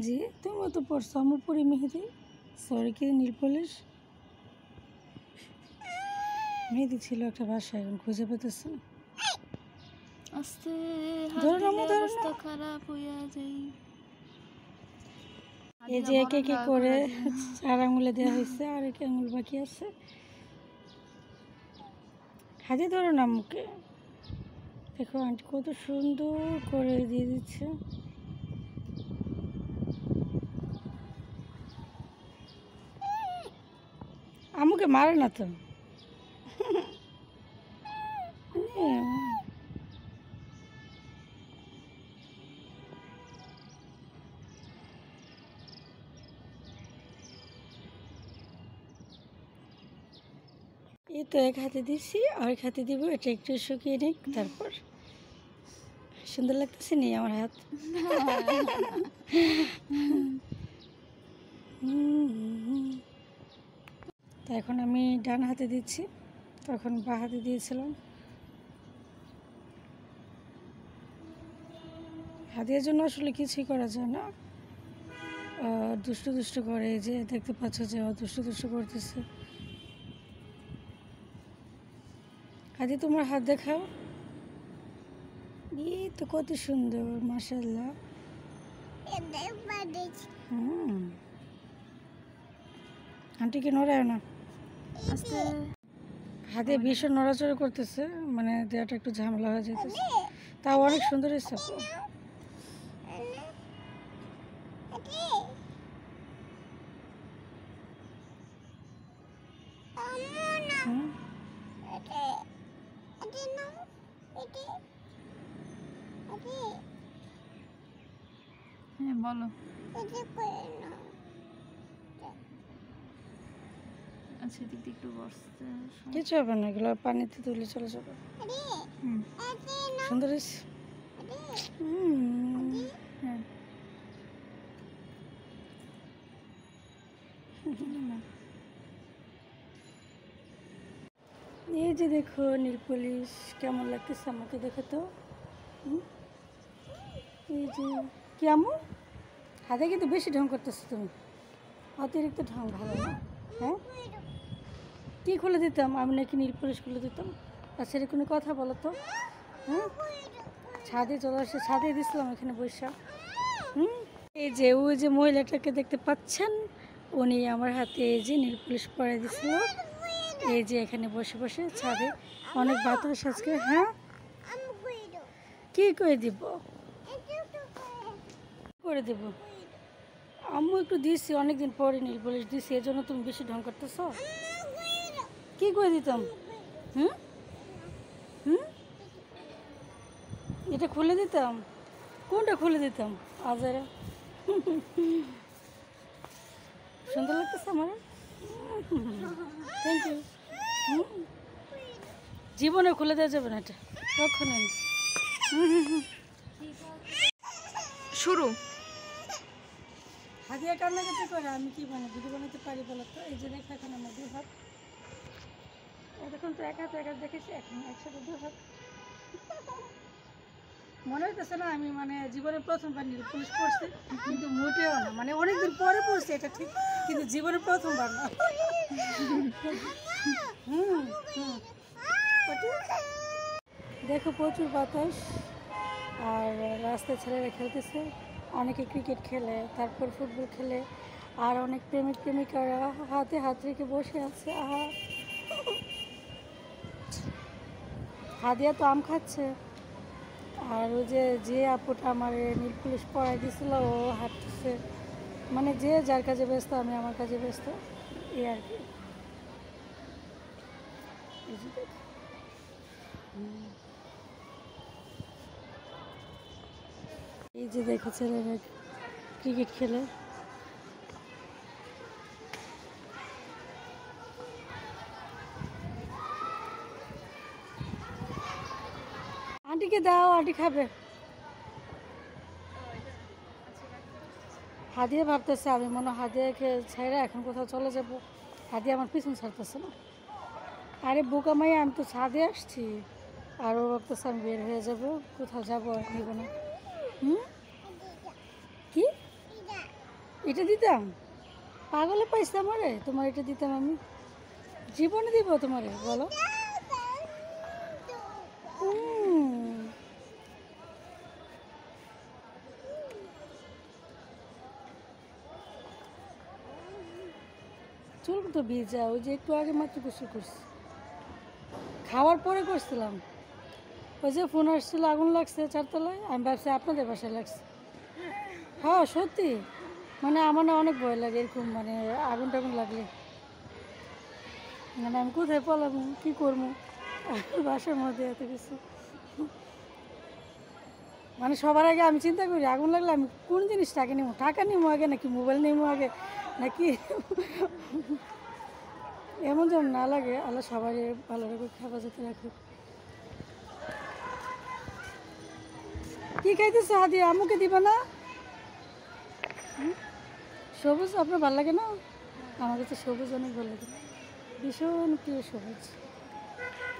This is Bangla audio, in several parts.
জি তুমিও তো পড়ছো, আমি পড়ি মেহেদি। সরি কি নীল পলিশ মেহেদি ছিল একটা বাসায়, এখন খুঁজে পেতেছে না। আস্তে ধরো না, ধরো না। খারাপ হইয়া যাই। এই যে এক এক করে 4 আঙুলে দেওয়া হয়েছে, আর 1 আঙুল বাকি আছে। হাতে ধরো না মুখে। দেখো আন্টি কত সুন্দর করে দিয়ে দিচ্ছে। আমাকে মারে না তো। এই তো এক হাতে দিছি, আর এক হাতে দিব। এটা একটু শুকিয়ে নিক, তারপর সুন্দর লাগতেছে নি আমার হাত। তো এখন আমি ডান হাতে দিচ্ছি, তখন বাঁ হাতে দিয়েছিলাম। হাতের জন্য আসলে কিছুই করা যায় না, দুষ্টু দুষ্টু করে। এই যে দেখতে পাচ্ছ যে দুষ্টু দুষ্টু করতেছে। হাতে তোমার হাত দেখাও। এই তো কত সুন্দর, মাশাআল্লাহ। আন্টিকে নড়ায় না, হাতে ভীষণ নড়াচড়া করতেছে, মানে দেওয়াটা একটু ঝামেলা হয়ে যেতেছে। তাও অনেক সুন্দর হয়েছে। হ্যাঁ বলো। আচ্ছা দিক দিয়ে একটু বসতে কিছু হবে না, এগুলো পানিতে তুলে চলে যাবে। সুন্দর হয়েছে। হ্যাঁ এই যে দেখো নীল পলিশ কেমন লাগতেছে আমাকে, দেখো তো। এই যে কেমন হাতে কিন্তু বেশি ঢং করতেছো তুমি, অতিরিক্ত ঢং ভালো না। হ্যাঁ কি খুলে দিতাম আমি, নাকি নীল পলিশ খুলে দিতাম? আচ্ছা এর কোনো কথা বলো তো। হ্যাঁ ছাদে চলে আসে, ছাদে দিছিলাম এখানে বৈশা। এই যে ওই যে মহিলাটাকে দেখতে পাচ্ছেন, উনি আমার হাতে এই যে নীল পলিশ পরাই দিছিল। এই যে এখানে বসে বসে ছাদে, অনেক বাতাস আজকে। হ্যাঁ কি করে দিব, করে দেব। আম্মু একটু দিছি, অনেকদিন পরে নীল পলিশ দিছি, এই জন্য তুমি বেশি ঢং করতেছ। কি করে দিতাম? হুম হুম এটা খুলে দিতাম? কোনটা খুলে দিতাম? আজারে সুন্দর লাগতেছে আমার, থ্যাংক ইউ। জীবনে খুলে দেওয়া যাবে না এটা কখনো। শুরু। হাতিয়া কান্নাকাটি করে, আমি কি ভিডিও বানাতে পারি বলো তো? এই যে দেখো এখন আমার 2 হাত, এতক্ষণ তো এক হাত দেখেছি, এখন একসাথে 2 হাত। মনে হইতেছে না আমি মানে জীবনে প্রথমবার নীল পলিশ পড়ছি, কিন্তু মোটেও না, মানে অনেকদিন পরে পড়ছি এটা ঠিক, কিন্তু জীবনে প্রথমবার না। দেখো প্রচুর বাতাস, আর রাস্তায় ছেলেরা খেলতেছে, অনেকে ক্রিকেট খেলে, তারপর ফুটবল খেলে, আর অনেক প্রেমিক প্রেমিকারা হাতে হাত রেখে বসে আছে। আহা হাদিয়া তো আম খাচ্ছে, আর ওই যে আপুটা আমার নীল পলিশ পরাই দিছিল ও হাঁটতেছে, মানে যে যার কাজে ব্যস্ত, আমি আমার কাজে ব্যস্ত, এই আর কি। এই যে দেখো ছেলেরা ক্রিকেট খেলে। আন্টিকে দাও, আন্টি খাবে। হাদিয়া ভাবতেছে আমি মনে হাদিয়াকে ছেড়ে এখন কোথাও চলে যাব, হাদিয়া আমার পিছন ছাড়তেছে না। আরে বোকা মাইয়া, আমি তো ছাদে আসছি, আর ও ভাবতেছে আমি বের হয়ে যাব, কোথাও যাবো আর নিব না। কি এটা দিতাম, পাগলে পাইছে আমারে, তোমার এটা দিতাম আমি, জীবনে দিব তোমারে, বলো। হুম। চুল তো ভিজা, ওই যে একটু আগে মাত্র গোসল করছি, খাওয়ার পরে করছিলাম। ওই যে ফোন আসছিল, আগুন লাগছে চারতলায়, আমি ভাবছি আপনাদের বাসায় লাগছে। হ্যাঁ সত্যি, মানে আমার না অনেক ভয় লাগে এরকম, মানে আগুন টাগুন লাগলে, মানে আমি কোথায় পালাবো, কী করবো বাসার মধ্যে এত কিছু। মানে সবার আগে আমি চিন্তা করি আগুন লাগলে আমি কোন জিনিসটাকে নিবো, টাকা নিবো আগে নাকি মোবাইল নিবো আগে নাকি এমন যেন না লাগে। আল্লাহ সবাই ভালো রাখুক, হেফাজতে রাখুক। কি খাইতেছে হাদিয়া, আম্মুকে দিবা না? সবুজ আপনার ভালো লাগে না? আমার কাছে সবুজ অনেক ভালো লাগে, ভীষণ প্রিয় সবুজ।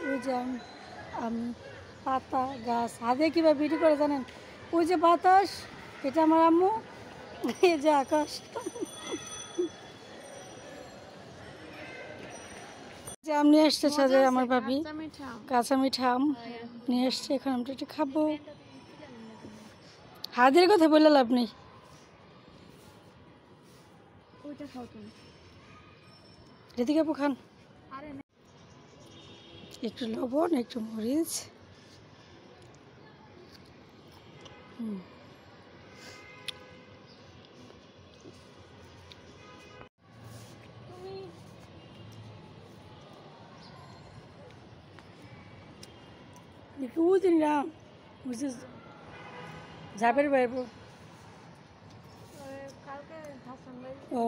ওই যে আমি পাতা গাছ, হাদিয়া কীভাবে বিক্রি করে জানেন? ওই যে বাতাস, এটা আমার আম্মু, এই যে আকাশ। যে আম নিয়ে আসছে সাথে আমার ভাবি, কাঁচা মিঠা আম নিয়ে আসছে, এখন আমরা একটু খাবো। হাদিয়ার কথা বললে লাভ নেই। রেতিকা আপু খান, একটু লবণ একটু মরিচ। একটু দিন না বুঝছিস, যাবের বাইব। ও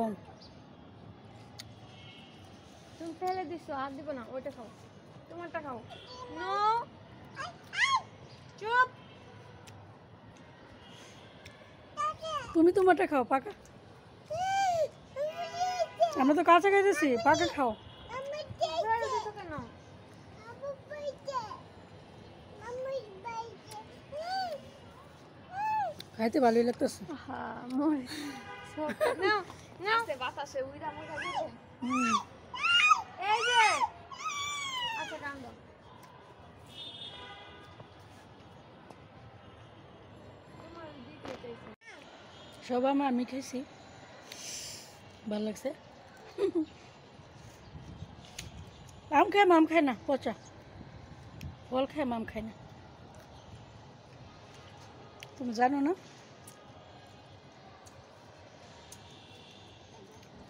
তুমি ফেলে দিছো, আর দিব না, ওইটা খাও, তোমারটা খাও। নো, চুপ। তুমি তোমারটা খাও, পাকা। আমরা তো কাঁচা খাইতেছি, পাকা খাও। ফেলে দিছো কেন? খাইতে ভালোই লাগতেছে। হ্যাঁ, মরে। নাও নাও, বাতাসে উইরা মুইরা দিছে। এই যে, আচ্ছা কান দাও। তোমার দিতে চাইছে। সব আমি খাইছি, ভালো লাগছে। আম খাই, আম খায় না, পচা ফল খায়, আম খায় না, তুমি জানো না?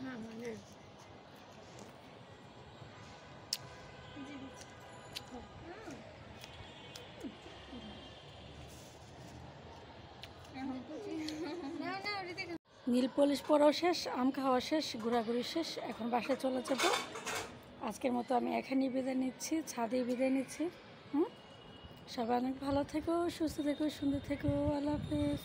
হ্যাঁ, মানে নীল পলিশ পরাও শেষ, আম খাওয়া শেষ, ঘোরাঘুরি শেষ, এখন বাসায় চলে যাবো। আজকের মতো আমি এখানেই বিদায় নিচ্ছি, ছাদেই বিদায় নিচ্ছি। সবাই অনেক ভালো থেকো, সুস্থ থেকো, সুন্দর থেকো, আল্লাহ হাফেজ।